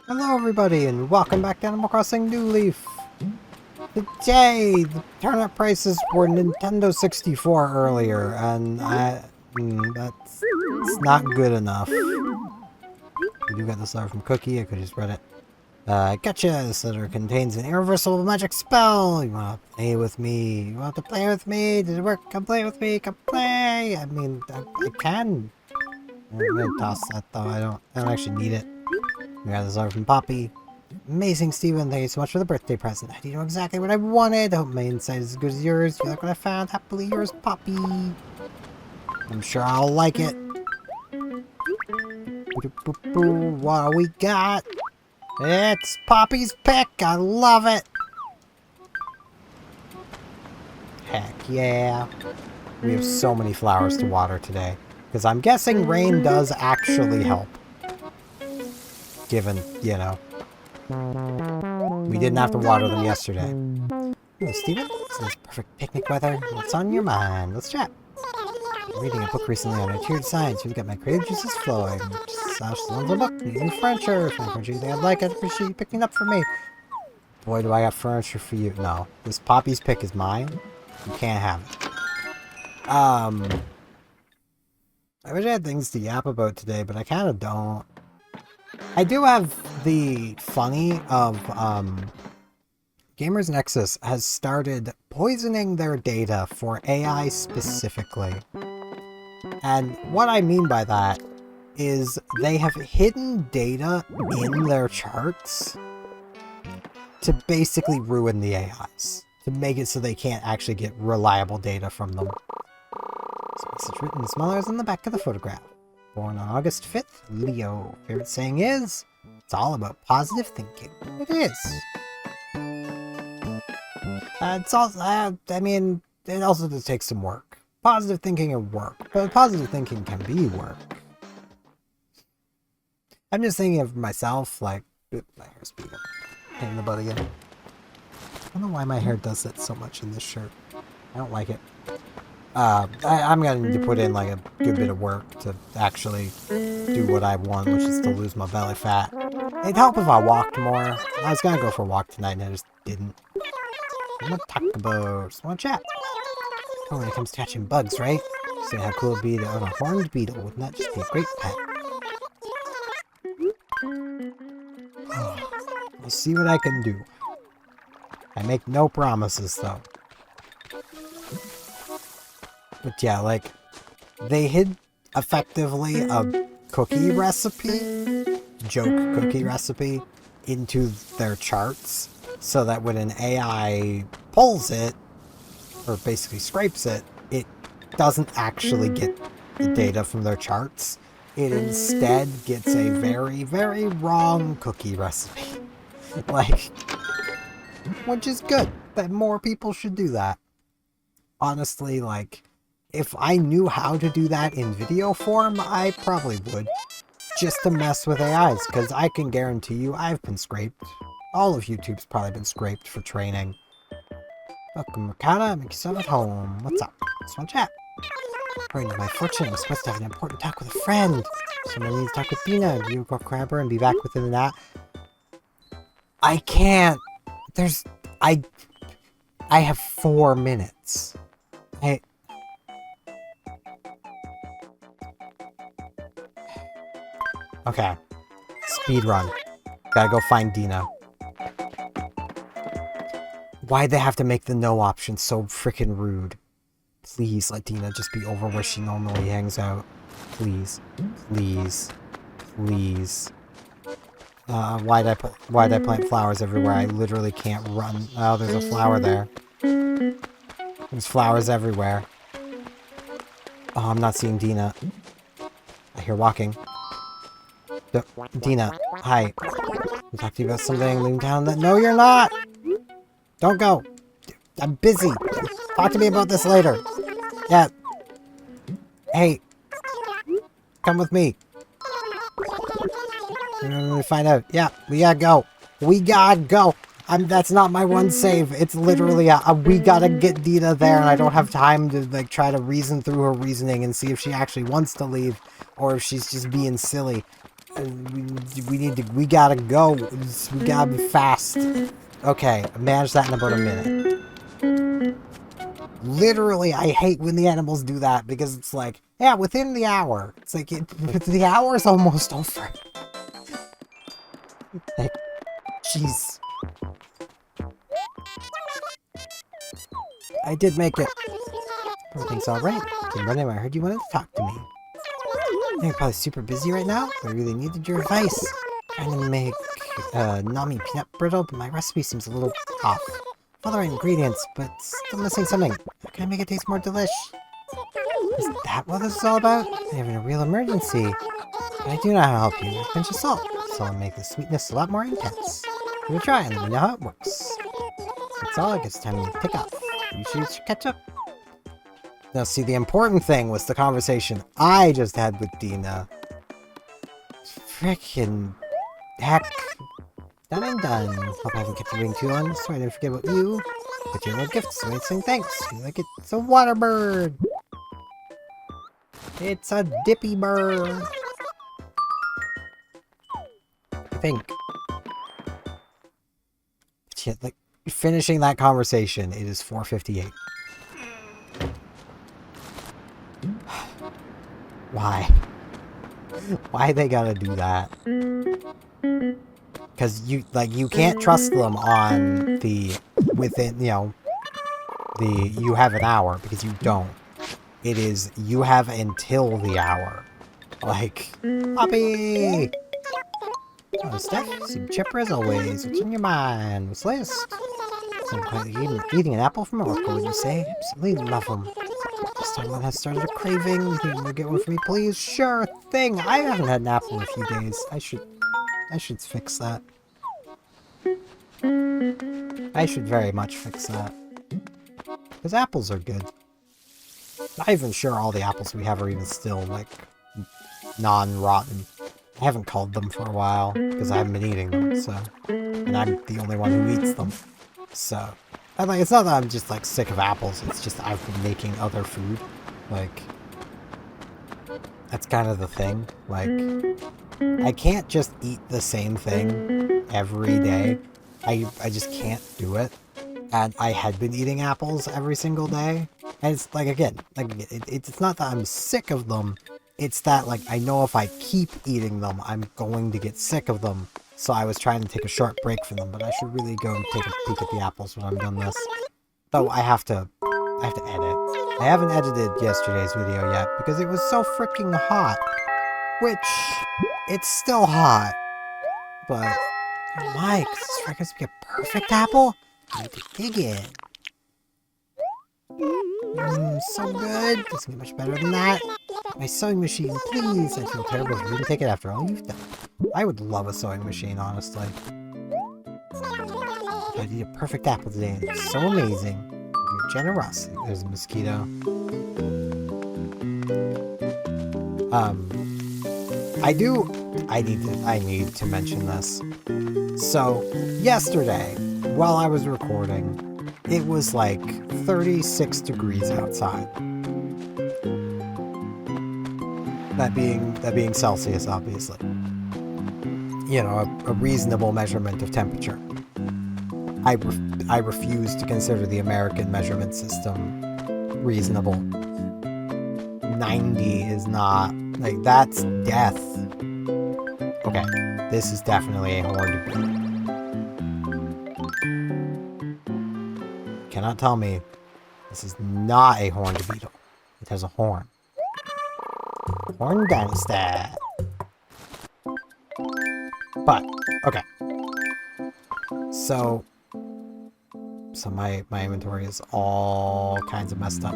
Hello everybody and welcome back to Animal Crossing New Leaf. Today, the turnip prices were Nintendo 64 earlier, and it's not good enough. We do get this letter from Cookie, I could just read it. Gotcha! This letter contains an irreversible magic spell! You wanna play with me? You want to play with me? Did it work? Come play with me! Come play! I mean, I can. I'm gonna toss that though, I don't actually need it. We got this letter from Poppy. Amazing, Steven. Thank you so much for the birthday present. I do know exactly what I wanted. I hope my insight is as good as yours. You like what I found? Happily yours, Poppy. I'm sure I'll like it. What do we got? It's Poppy's pick. I love it. Heck yeah. We have so many flowers to water today. Because I'm guessing rain does actually help. Given, you know, we didn't have to water them yesterday. Hey, Steven, this is perfect picnic weather. What's on your mind? Let's chat. I'm reading a book recently on interior science. You've got my creative juices flowing. Slash the book. New furniture. If you think I'd like, I'd appreciate you picking up for me. Boy, do I got furniture for you. No. This Poppy's pick is mine. You can't have it. I wish I had things to yap about today, but I kind of don't. I do have the funny of, Gamers Nexus has started poisoning their data for AI specifically. And what I mean by that is they have hidden data in their charts to basically ruin the AIs. To make it so they can't actually get reliable data from them. So message written in small letters on the back of the photograph. Born on August 5th, Leo. Favorite saying is, it's all about positive thinking. It is. It's also, I mean, it also does take some work. Positive thinking and work. But positive thinking can be work. I'm just thinking of myself, like, my hair's beat up. Pain in the butt again. I don't know why my hair does that so much in this shirt. I don't like it. I'm gonna need to put in like a good bit of work to actually do what I want, which is to lose my belly fat. It'd help if I walked more. I was gonna go for a walk tonight and I just didn't. I'm gonna talk about, just wanna chat. Oh, when it comes to catching bugs, right? See how cool it'd be to own a horned beetle. Wouldn't that just be a great pet? We'll see what I can do. I make no promises though. But yeah, like, they hid effectively a cookie recipe, joke cookie recipe, into their charts, so that when an AI pulls it, or basically scrapes it, it doesn't actually get the data from their charts. It instead gets a very, very wrong cookie recipe. Like, which is good, that more people should do that. Honestly, like, if I knew how to do that in video form, I probably would. Just to mess with AIs, because I can guarantee you I've been scraped. All of YouTube's probably been scraped for training. Welcome, Ricotta. Make yourself at home. What's up? Just want to chat. According to my fortune, I'm supposed to have an important talk with a friend. Someone needs to talk with Dina. Do you go grab her and be back within that? I can't. I have 4 minutes. Okay. Speed run. Gotta go find Dina. Why'd they have to make the no option so freaking rude? Please let Dina just be over where she normally hangs out. Please. Please. Please. Why'd I plant flowers everywhere? I literally can't run. Oh, there's a flower there. There's flowers everywhere. Oh, I'm not seeing Dina. I hear walking. Dina, hi. I'll talk to you about something leaving town that— No, you're not! Don't go. I'm busy. Talk to me about this later. Yeah. Hey. Come with me. Let me find out. Yeah, we gotta go. We gotta go. That's not my one save. It's literally we gotta get Dina there, and I don't have time to like try to reason through her reasoning and see if she actually wants to leave or if she's just being silly. We gotta go. We gotta be fast. Okay, manage that in about a minute. Literally, I hate when the animals do that because it's like, yeah, within the hour. It's like, the hour is almost over. Like, jeez. I did make it. Everything's alright. Came running, I heard you wanted to talk to me. You're probably super busy right now. I really needed your advice. Trying to make Nami peanut brittle, but my recipe seems a little off. All the right ingredients, but still missing something. How can I make it taste more delish? Is that what this is all about? I'm having a real emergency. But I do know how to help you. A pinch of salt. So I'll make the sweetness a lot more intense. Give it a try and let me know how it works. That's all. I guess it's time to take off. You should catch up. Now, see, the important thing was the conversation I just had with Dina. Frickin' heck. Done and done. Hope I haven't kept you waiting too long. Sorry I didn't forget about you. But your little gift, so I saying thanks. You like it? It's a water bird. It's a dippy bird. I think. Shit, like, finishing that conversation, it is 4:58. Why? Why they gotta do that? Because you can't trust them on the, within, you have an hour, because you don't. It is, you have until the hour. Like, Poppy! Oh, Steph, seem chipper as always. What's on your mind? What's list? So eating an apple from Morocco, would you say? Absolutely love them. This time one has started a craving. You think you'll get one for me, please? Sure thing. I haven't had an apple in a few days. I should fix that. I should very much fix that. Because apples are good. Not even sure all the apples we have are even still, like, non-rotten. I haven't culled them for a while, because I haven't been eating them, so... And I'm the only one who eats them. So... And, like, it's not that I'm just, like, sick of apples, it's just I've been making other food. Like... That's kind of the thing. Like... I can't just eat the same thing every day. I just can't do it. And I had been eating apples every single day. And it's, like, again, it's not that I'm sick of them. It's that, like, I know if I keep eating them, I'm going to get sick of them. So I was trying to take a short break from them, but I should really go and take a peek at the apples when I'm done this. Though I have to edit. I haven't edited yesterday's video yet, because it was so freaking hot. Which, it's still hot. But, oh my, this is supposed to be a perfect apple? I need to dig in. So good. Doesn't get much better than that. My sewing machine, please. I feel terrible if you didn't take it after all you've done. I would love a sewing machine, honestly. I need a perfect apple today. It's so amazing. Your generosity. There's a mosquito. I need to mention this. So, yesterday, while I was recording, it was like 36 degrees outside. That being Celsius, obviously. You know, a reasonable measurement of temperature. I refuse to consider the American measurement system reasonable. 90 is not, like, that's death. Okay, this is definitely a horned beetle. Cannot tell me this is not a horned beetle. It has a horn. Horn dynasty. But, okay. So my inventory is all kinds of messed up.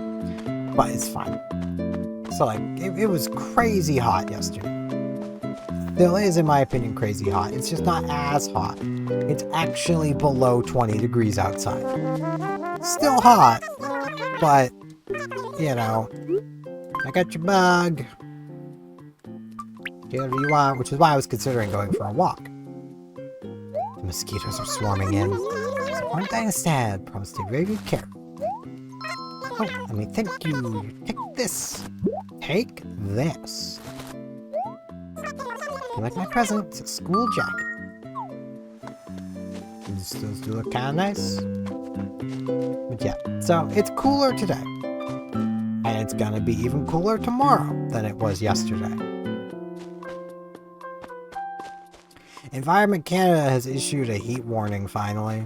But it's fine. So, like, it was crazy hot yesterday. Still is, in my opinion, crazy hot. It's just not as hot. It's actually below 20 degrees outside. Still hot, but, you know, I got your bug. Do whatever you want, which is why I was considering going for a walk. The mosquitoes are swarming in. So one thing instead, promise to take very good care. Oh, let me thank you. Take this. Take this. You like my present? It's a school jacket. Those do look kind of nice. But yeah, so it's cooler today. And it's gonna be even cooler tomorrow than it was yesterday. Environment Canada has issued a heat warning finally.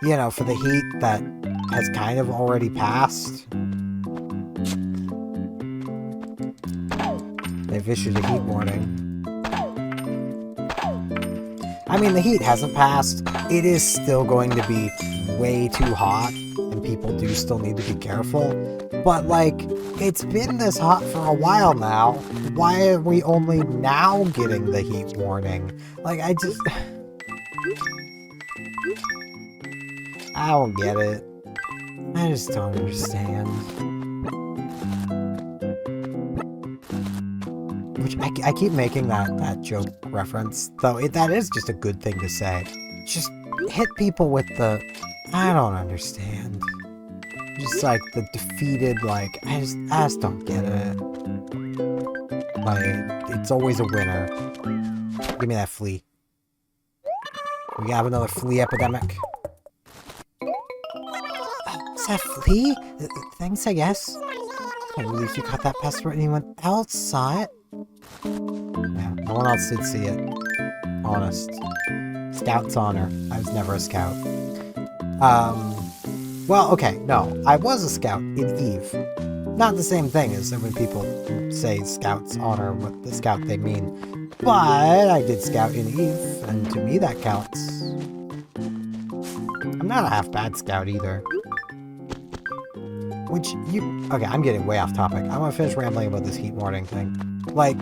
You know, for the heat that has kind of already passed. They've issued a heat warning. I mean, the heat hasn't passed. It is still going to be way too hot, and people do still need to be careful. But, like, it's been this hot for a while now. Why are we only now getting the heat warning? Like, I don't get it. I just don't understand. Which, I keep making that joke reference, though that is just a good thing to say. Just hit people with the, I don't understand. Just like the defeated, like, I just don't get it. Like, it's always a winner. Give me that flea. We have another flea epidemic. Is that flea? Thanks, I guess. Can't believe you caught that pest before anyone else saw it. Yeah, no one else did see it. Honest. Scout's honor. I was never a scout. Well, okay, no. I was a scout in Eve. Not the same thing as when people say Scout's honor, what the scout they mean. But I did scout in Eve, and to me that counts. I'm not a half-bad scout either. Okay, I'm getting way off topic. I want to finish rambling about this heat warning thing. Like,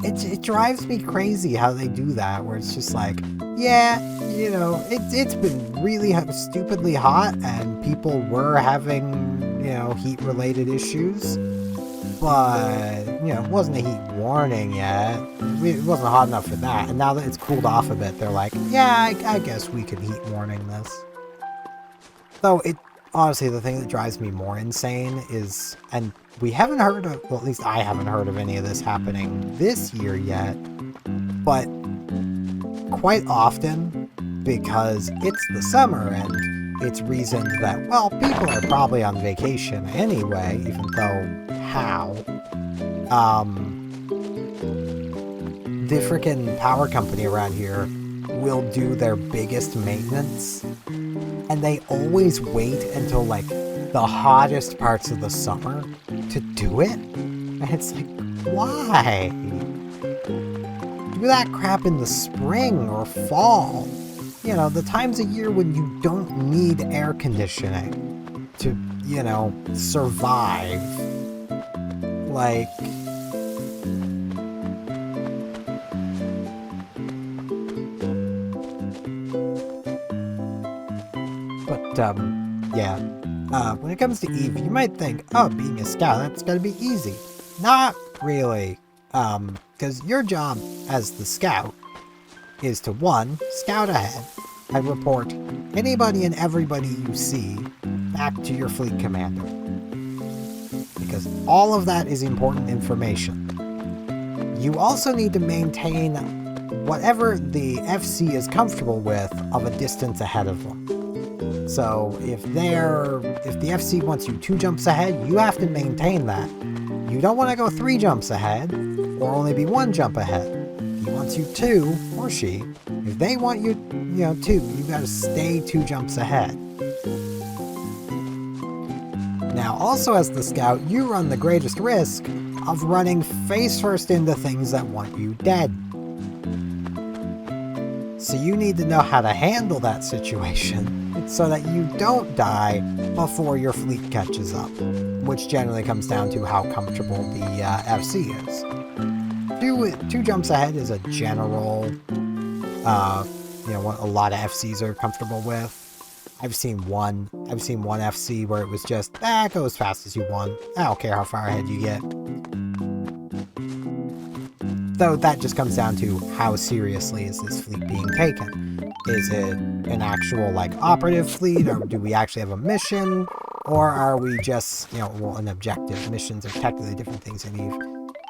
it drives me crazy how they do that, where it's just like, yeah, you know, it's been really stupidly hot, and people were having, you know, heat-related issues, but, you know, it wasn't a heat warning yet. It wasn't hot enough for that, and now that it's cooled off a bit, they're like, yeah, I guess we could heat warning this. Though, honestly, the thing that drives me more insane is, and we haven't heard of, well, at least I haven't heard of any of this happening this year yet, but quite often, because it's the summer and it's reasoned that, well, people are probably on vacation anyway, even though, how? The frickin' power company around here will do their biggest maintenance, and they always wait until, like, the hottest parts of the summer to do it. And it's like, why? Do that crap in the spring or fall. You know, the times of year when you don't need air conditioning to, you know, survive. Like, yeah. When it comes to Eve, you might think, oh, being a scout, that's gotta be easy. Not really. Because your job as the scout is to, 1, scout ahead and report anybody and everybody you see back to your fleet commander. Because all of that is important information. You also need to maintain whatever the FC is comfortable with of a distance ahead of them. So if the FC wants you 2 jumps ahead, you have to maintain that. You don't want to go 3 jumps ahead, or only be 1 jump ahead. He wants you 2, or she. If they want you, 2, you got to stay 2 jumps ahead. Now, also as the scout, you run the greatest risk of running face first into things that want you dead. So you need to know how to handle that situation so that you don't die before your fleet catches up, which generally comes down to how comfortable the FC is. 2 jumps ahead is a general, what a lot of FCs are comfortable with. I've seen one FC where it was just, go as fast as you want. I don't care how far ahead you get. Though that just comes down to how seriously is this fleet being taken. Is it an actual, like, operative fleet, or do we actually have a mission? Or are we just, an objective? Missions are technically different things in Eve.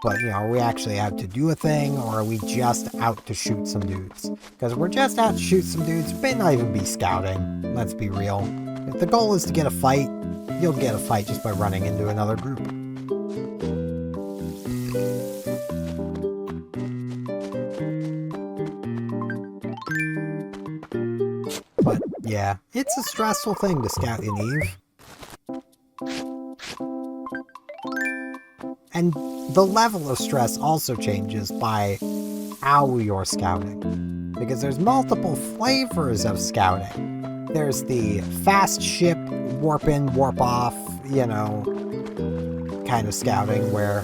But, you know, are we actually out to do a thing, or are we just out to shoot some dudes? Because we're just out to shoot some dudes, may not even be scouting, let's be real. If the goal is to get a fight, you'll get a fight just by running into another group. But, yeah, it's a stressful thing to scout in Eve. And the level of stress also changes by how you're scouting. Because there's multiple flavors of scouting. There's the fast ship, warp in, warp off, you know, kind of scouting where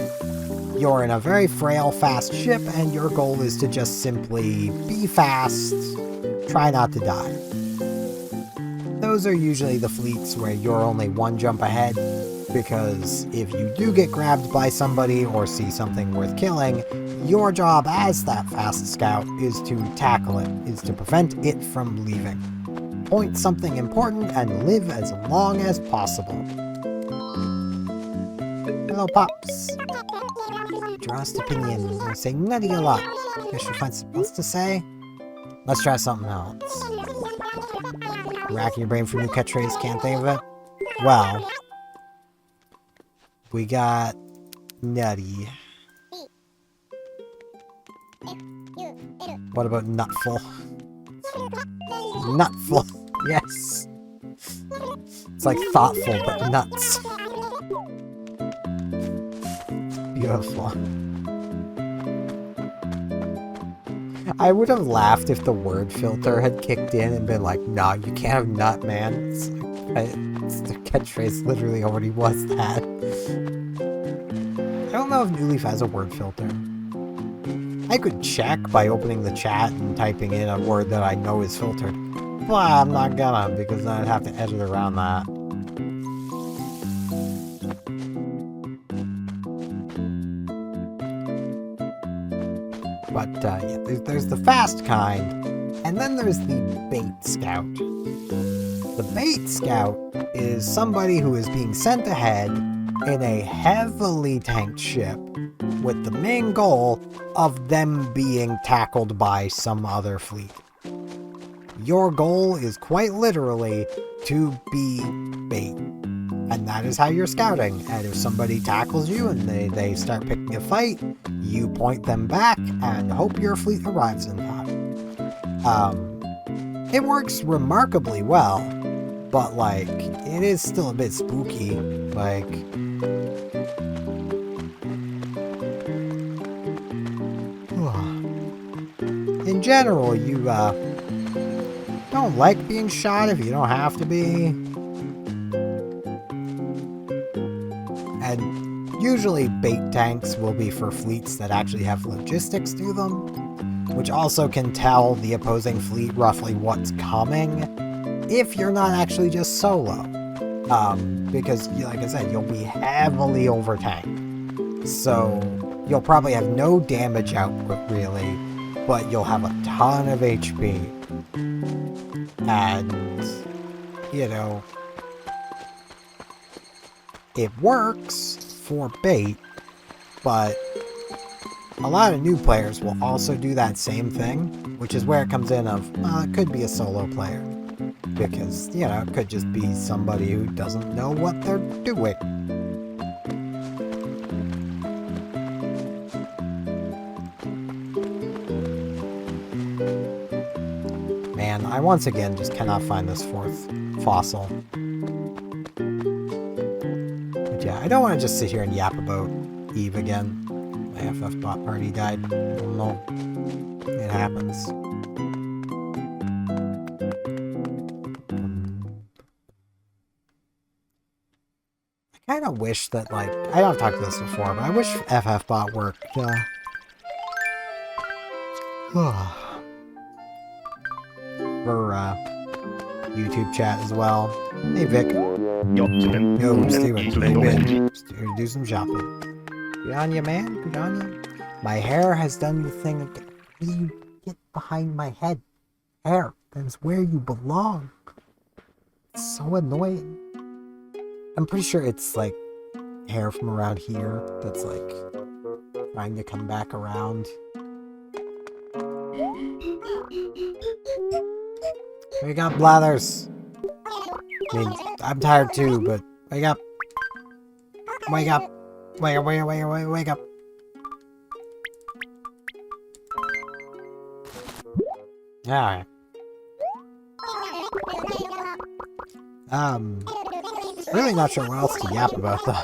you're in a very frail, fast ship and your goal is to just simply be fast, try not to die. Those are usually the fleets where you're only one jump ahead, because if you do get grabbed by somebody or see something worth killing, your job as that fast scout is to tackle it, is to prevent it from leaving. Point something important and live as long as possible. Hello, Pops. Drastic opinion. I say nutty a lot. Guess you'll find something else to say? Let's try something else. Racking your brain for new catchphrase, can't think of it? Well, we got nutty. What about nutful? Nutful, yes. It's like thoughtful, but nuts. Beautiful. I would have laughed if the word filter had kicked in and been like, nah, you can't have nut, man. It's like, the catchphrase literally already was that. I don't know if New Leaf has a word filter. I could check by opening the chat and typing in a word that I know is filtered. But I'm not gonna, because then I'd have to edit around that. But yeah, there's the fast kind, and then there's the bait scout. The bait scout is somebody who is being sent ahead in a heavily tanked ship with the main goal of them being tackled by some other fleet. Your goal is quite literally to be bait. And that is how you're scouting. And if somebody tackles you and they start picking a fight, you point them back and hope your fleet arrives in time. It works remarkably well, but like, it is still a bit spooky. Like, in general, you don't like being shot if you don't have to be. And usually bait tanks will be for fleets that actually have logistics to them, which also can tell the opposing fleet roughly what's coming if you're not actually just solo. Because, like I said, you'll be heavily over-tanked. So you'll probably have no damage output, really, but you'll have a ton of HP. And, you know, it works for bait, but a lot of new players will also do that same thing, which is where it comes in of, it could be a solo player. Because, you know, it could just be somebody who doesn't know what they're doing. Man, I once again just cannot find this fourth fossil. But yeah, I don't want to just sit here and yap about Eve again. My FF bot party died. I don't know. It happens. I kind of wish that, like, I don't have talked about this before, but I wish FF bot worked. For YouTube chat as well. Hey Vic. Yo, Steven. Do some shopping. Good on you, man. Good on you. My hair has done the thing again. You get behind my head. Hair. That is where you belong. It's so annoying. I'm pretty sure it's like hair from around here that's like trying to come back around. Wake up, Blathers! I mean, I'm tired too, but wake up! Wake up! Wake up, wake up, wake up, wake up! Alright. Really not sure what else to yap about though.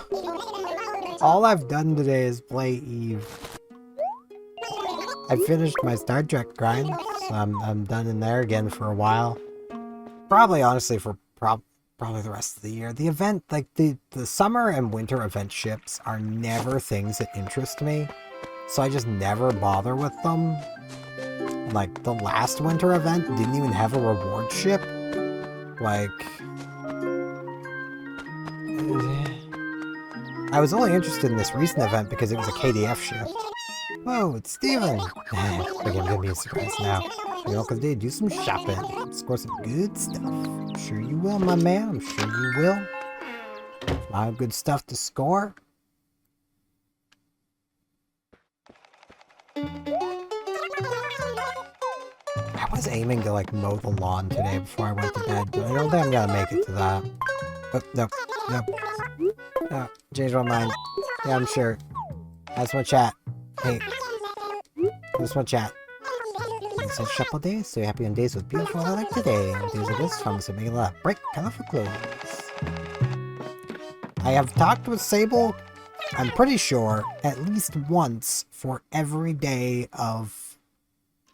All I've done today is play Eve. I finished my Star Trek grind, so I'm done in there again for a while. Probably, honestly, for probably the rest of the year. The event, like the summer and winter event ships are never things that interest me, so I just never bother with them. Like, the last winter event didn't even have a reward ship. Like, I was only interested in this recent event because it was a KDF ship. Whoa, it's Steven! We're gonna be surprised now. You know, because they do some shopping. Score some good stuff. I'm sure you will, my man. I'm sure you will. A lot of good stuff to score. I was aiming to, like, mow the lawn today before I went to bed, but I don't think I'm gonna make it to that. Oh, no. No. Changed my mind. Yeah, I'm sure. That's my chat. Hey. That's my chat. It's a couple days, so you're happy on days with beautiful weather like today. And days like this, from so making a lot of bright, colorful clothes. I have talked with Sable, I'm pretty sure, at least once for every day of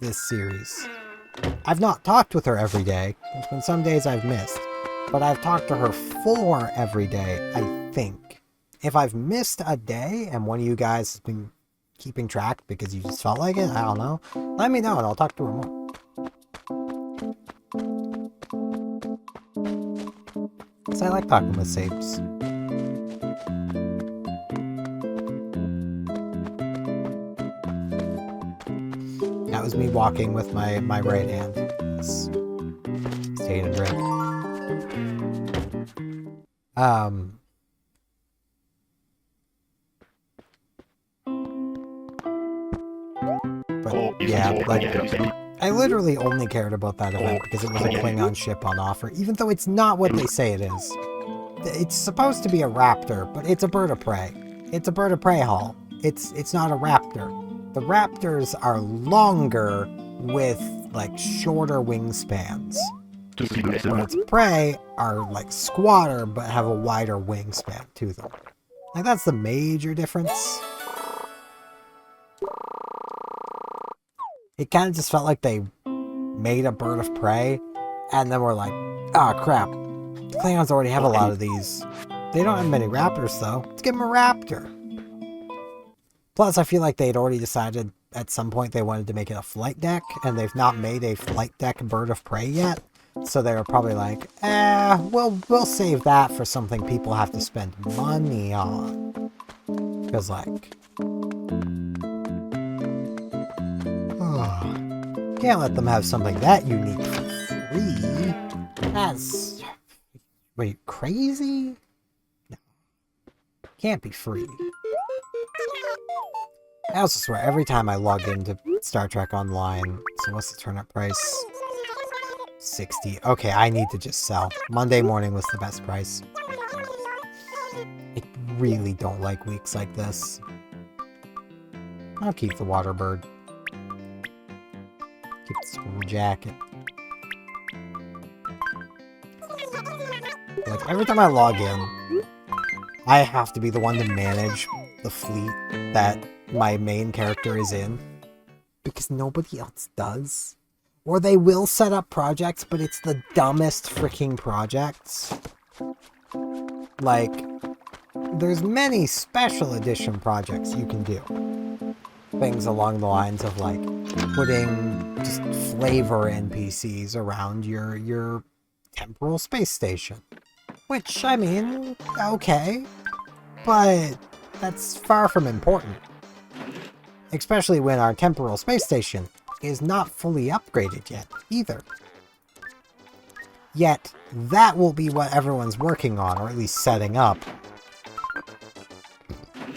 this series. I've not talked with her every day. There's been some days I've missed. But I've talked to her for every day, I think. If I've missed a day and one of you guys has been keeping track because you just felt like it, I don't know, let me know and I'll talk to her more. Because I like talking with Sabes. That was me walking with my right hand. Staying a drink. But yeah, like, I literally only cared about that event because it was a Klingon ship on offer, even though it's not what they say it is. It's supposed to be a raptor, but it's a bird of prey. It's a bird of prey hull. It's not a raptor. The raptors are longer with, like, shorter wingspans. Birds of prey are, like, squatter, but have a wider wingspan to them. Like, that's the major difference. It kind of just felt like they made a bird of prey, and then were like, ah, oh, crap. The Klingons already have a lot of these. They don't have many raptors, though. Let's give them a raptor. Plus, I feel like they'd already decided at some point they wanted to make it a flight deck, and they've not made a flight deck bird of prey yet. So they were probably like, we'll save that for something people have to spend money on. Because, like, can't let them have something that unique for free. That's... Wait, crazy? No. Can't be free. I also swear, every time I log into Star Trek Online, so what's the turn-up price? 60. Okay, I need to just sell. Monday morning was the best price. I really don't like weeks like this. I'll keep the water bird. Keep the school jacket. Like, every time I log in, I have to be the one to manage the fleet that my main character is in. Because nobody else does. Or they will set up projects, but it's the dumbest freaking projects. Like, there's many special edition projects you can do. Things along the lines of, like, putting just flavor NPCs around your temporal space station. Which, I mean, okay. But that's far from important. Especially when our temporal space station is not fully upgraded yet, either. Yet, that will be what everyone's working on, or at least setting up.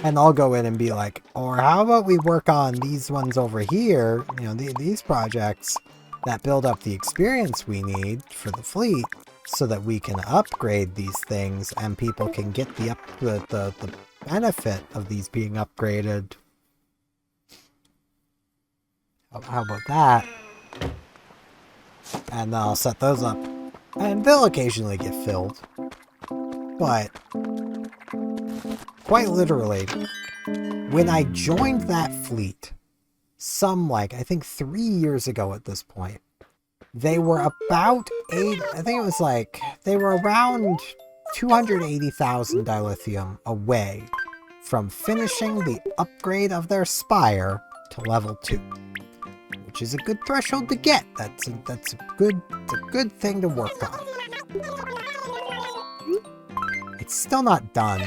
And I'll go in and be like, or how about we work on these ones over here, you know, these projects that build up the experience we need for the fleet so that we can upgrade these things and people can get the benefit of these being upgraded. How about that? And I'll set those up. And they'll occasionally get filled. But quite literally, when I joined that fleet, I think 3 years ago at this point, they were about they were around 280,000 dilithium away from finishing the upgrade of their spire to level 2. Which is a good threshold to get. That's a good thing to work on. It's still not done.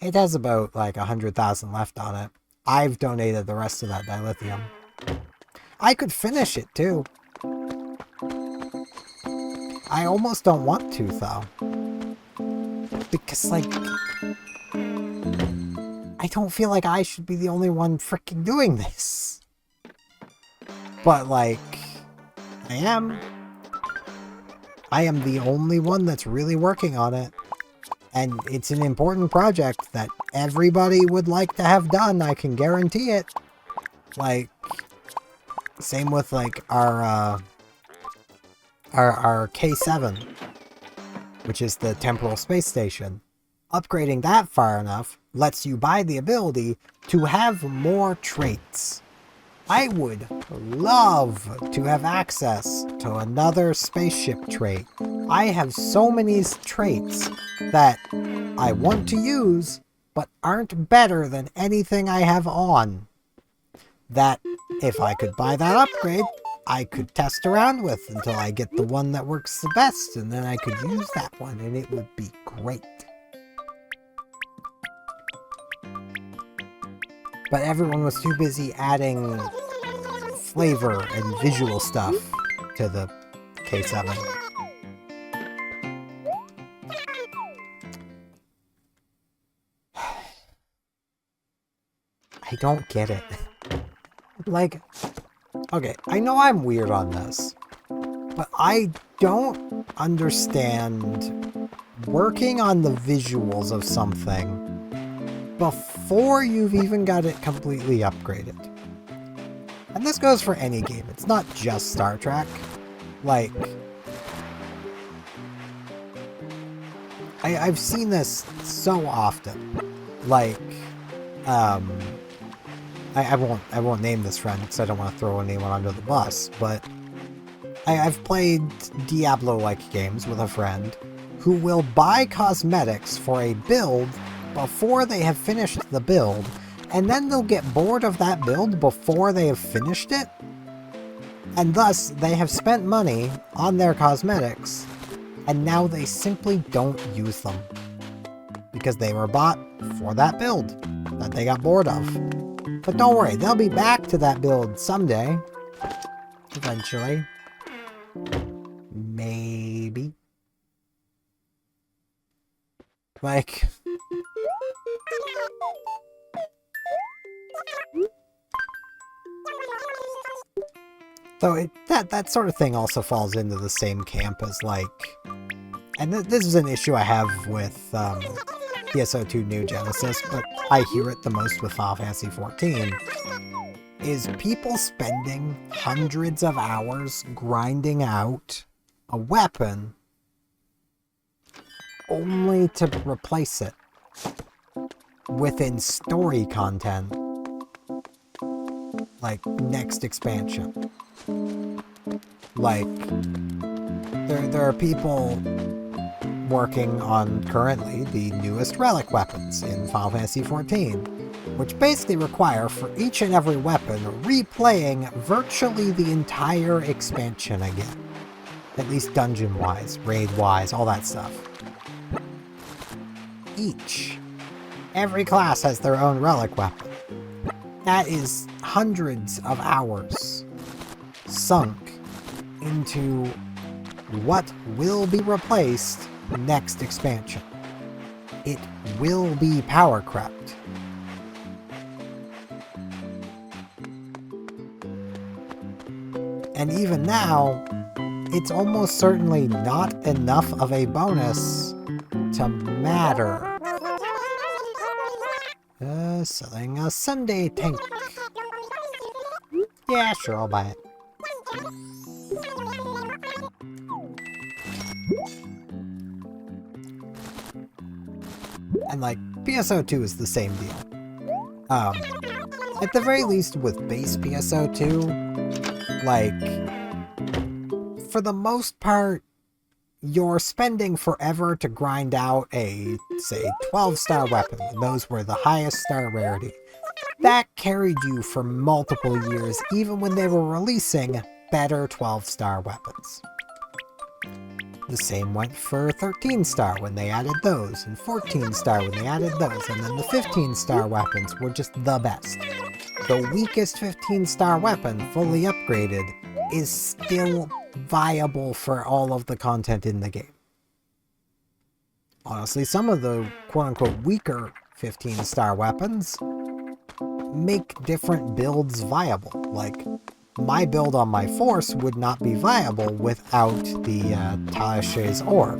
It has about like 100,000 left on it. I've donated the rest of that dilithium. I could finish it too. I almost don't want to though. Because like, I don't feel like I should be the only one freaking doing this. But like, I am. I am the only one that's really working on it. And it's an important project that everybody would like to have done, I can guarantee it. Like, same with like our K7, which is the temporal space station. Upgrading that far enough lets you buy the ability to have more traits. I would love to have access to another spaceship trait. I have so many traits that I want to use, but aren't better than anything I have on. That, if I could buy that upgrade, I could test around with until I get the one that works the best, and then I could use that one, and it would be great. But everyone was too busy adding flavor and visual stuff to the K7. I don't get it. Like, okay, I know I'm weird on this, but I don't understand working on the visuals of something before you've even got it completely upgraded. And this goes for any game. It's not just Star Trek. Like, I've seen this so often. Like, I won't name this friend because I don't want to throw anyone under the bus, but I've played Diablo-like games with a friend who will buy cosmetics for a build before they have finished the build, and then they'll get bored of that build before they have finished it, and thus they have spent money on their cosmetics, and now they simply don't use them because they were bought for that build that they got bored of. But don't worry, they'll be back to that build someday. Eventually. Maybe. Like... So that sort of thing also falls into the same camp as like... And this is an issue I have with PSO2 New Genesis, but I hear it the most with Final Fantasy XIV, is people spending hundreds of hours grinding out a weapon only to replace it within story content, like next expansion. Like, there are people working on currently the newest relic weapons in Final Fantasy XIV, which basically require for each and every weapon replaying virtually the entire expansion again. At least dungeon-wise, raid-wise, all that stuff. Every class has their own relic weapon. That is hundreds of hours sunk into what will be replaced next expansion. It will be power crept. And even now, it's almost certainly not enough of a bonus to matter. Selling a Sunday tank. Yeah, sure, I'll buy it. And like, PSO2 is the same deal. At the very least with base PSO2, like, for the most part, you're spending forever to grind out a, say, 12-star weapon, and those were the highest star rarity. That carried you for multiple years, even when they were releasing better 12-star weapons. The same went for 13-star when they added those, and 14-star when they added those, and then the 15-star weapons were just the best. The weakest 15-star weapon, fully upgraded, is still viable for all of the content in the game. Honestly, some of the quote-unquote weaker 15-star weapons make different builds viable. Like, my build on my Force would not be viable without the Talashe's Orb,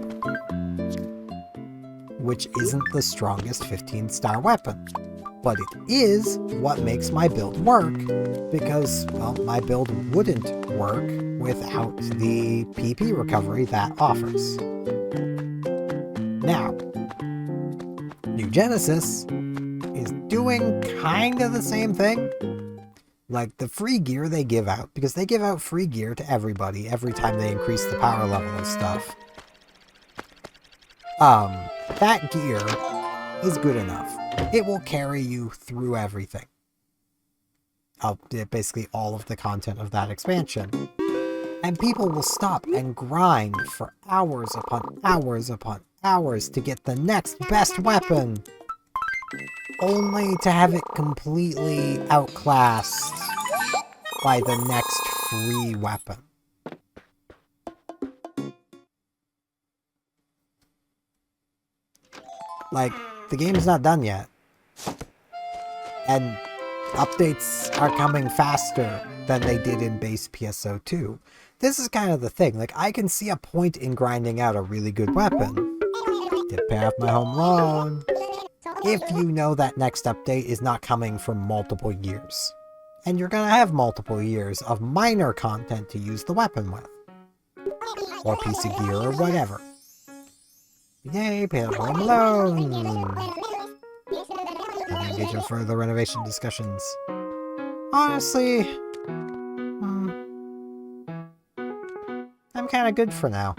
which isn't the strongest 15-star weapon. But it is what makes my build work, because, well, my build wouldn't work without the PP recovery that offers. Now, New Genesis is doing kind of the same thing. Like the free gear they give out, because they give out free gear to everybody every time they increase the power level of stuff. That gear is good enough. It will carry you through everything. Basically all of the content of that expansion. And people will stop and grind for hours upon hours upon hours to get the next best weapon, only to have it completely outclassed by the next free weapon. Like, the game's not done yet. And updates are coming faster than they did in base PSO2. This is kind of the thing. Like, I can see a point in grinding out a really good weapon. Did pay off my home loan. If you know that next update is not coming for multiple years. And you're gonna have multiple years of minor content to use the weapon with. Or piece of gear or whatever. Yay, pay off home loan! And engage in further renovation discussions. Honestly, I'm kind of good for now.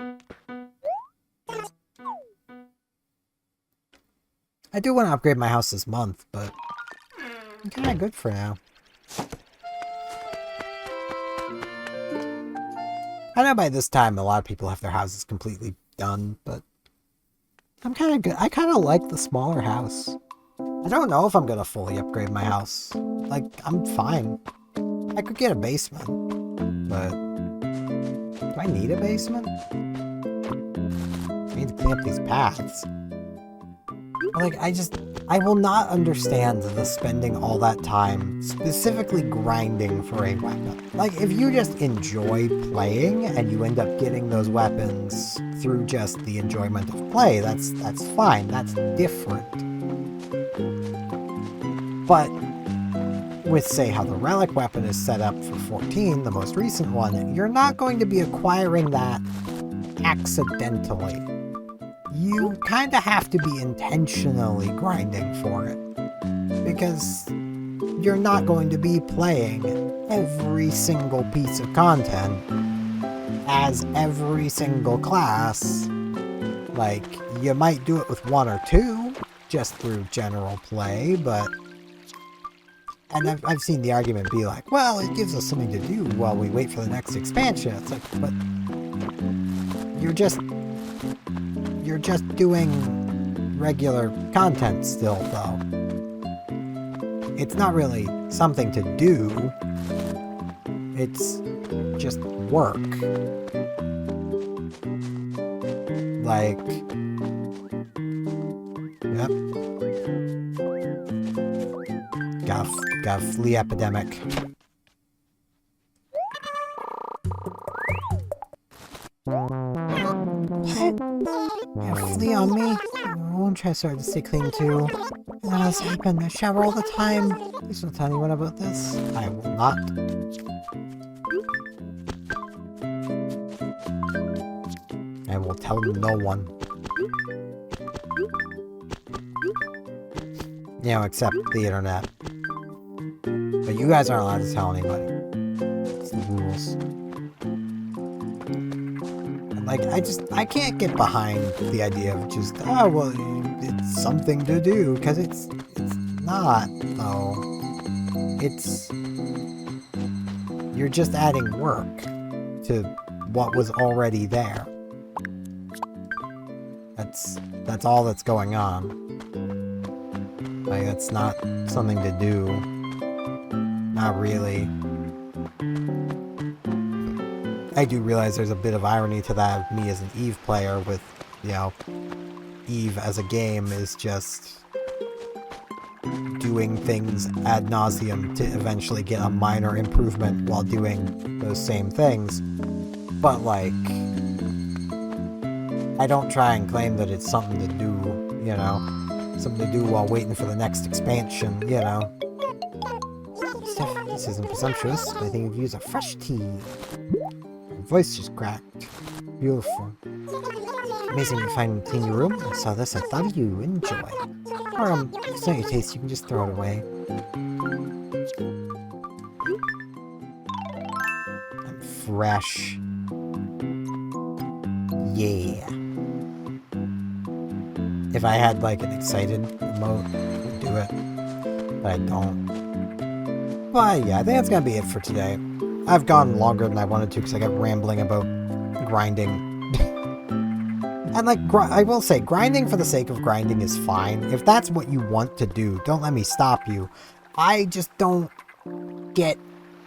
I do want to upgrade my house this month, but I'm kind of good for now. I know by this time a lot of people have their houses completely done, but I'm kind of good. I kind of like the smaller house. I don't know if I'm going to fully upgrade my house. Like, I'm fine. I could get a basement, but do I need a basement? I need to clean up these paths. Like, I will not understand the spending all that time specifically grinding for a weapon. Like, if you just enjoy playing and you end up getting those weapons through just the enjoyment of play, that's fine, that's different. But with, say, how the relic weapon is set up for 14, the most recent one, you're not going to be acquiring that accidentally. You kind of have to be intentionally grinding for it, because you're not going to be playing every single piece of content as every single class. Like, you might do it with one or two, just through general play, but... And I've seen the argument be like, well, it gives us something to do while we wait for the next expansion. It's like, but... You're just doing regular content still, though. It's not really something to do. It's just work. Like, Yep. Got a flea epidemic. What? You have a flea on me? I won't try so hard to stay clean too. And then I sleep in the shower all the time. Please don't tell anyone about this. I will not. I will tell no one. You know, except the internet. But you guys aren't allowed to tell anybody. It's the rules. And like, I can't get behind the idea of just, oh, well, it's something to do, because it's not, though. You're just adding work to what was already there. That's all that's going on. Like, that's not something to do. Not really. I do realize there's a bit of irony to that of me as an Eve player with, you know, Eve as a game is just doing things ad nauseum to eventually get a minor improvement while doing those same things. But, like, I don't try and claim that it's something to do, you know, something to do while waiting for the next expansion, you know. This isn't presumptuous, but I think you'd use a fresh tea. My voice just cracked. Beautiful. Amazing to find and clean your room. I saw this, I thought you enjoy. Or, it's not your taste, you can just throw it away. I'm fresh. Yeah. If I had, like, an excited emote, I would do it. But I don't. But yeah, I think that's gonna be it for today. I've gone longer than I wanted to because I kept rambling about grinding. And like, I will say, grinding for the sake of grinding is fine. If that's what you want to do, don't let me stop you. I just don't get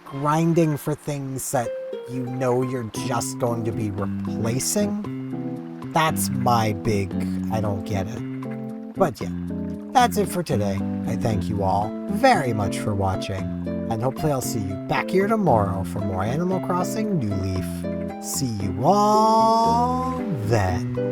grinding for things that you know you're just going to be replacing. That's my big, I don't get it. But yeah, that's it for today. I thank you all very much for watching, and hopefully I'll see you back here tomorrow for more Animal Crossing New Leaf. See you all then.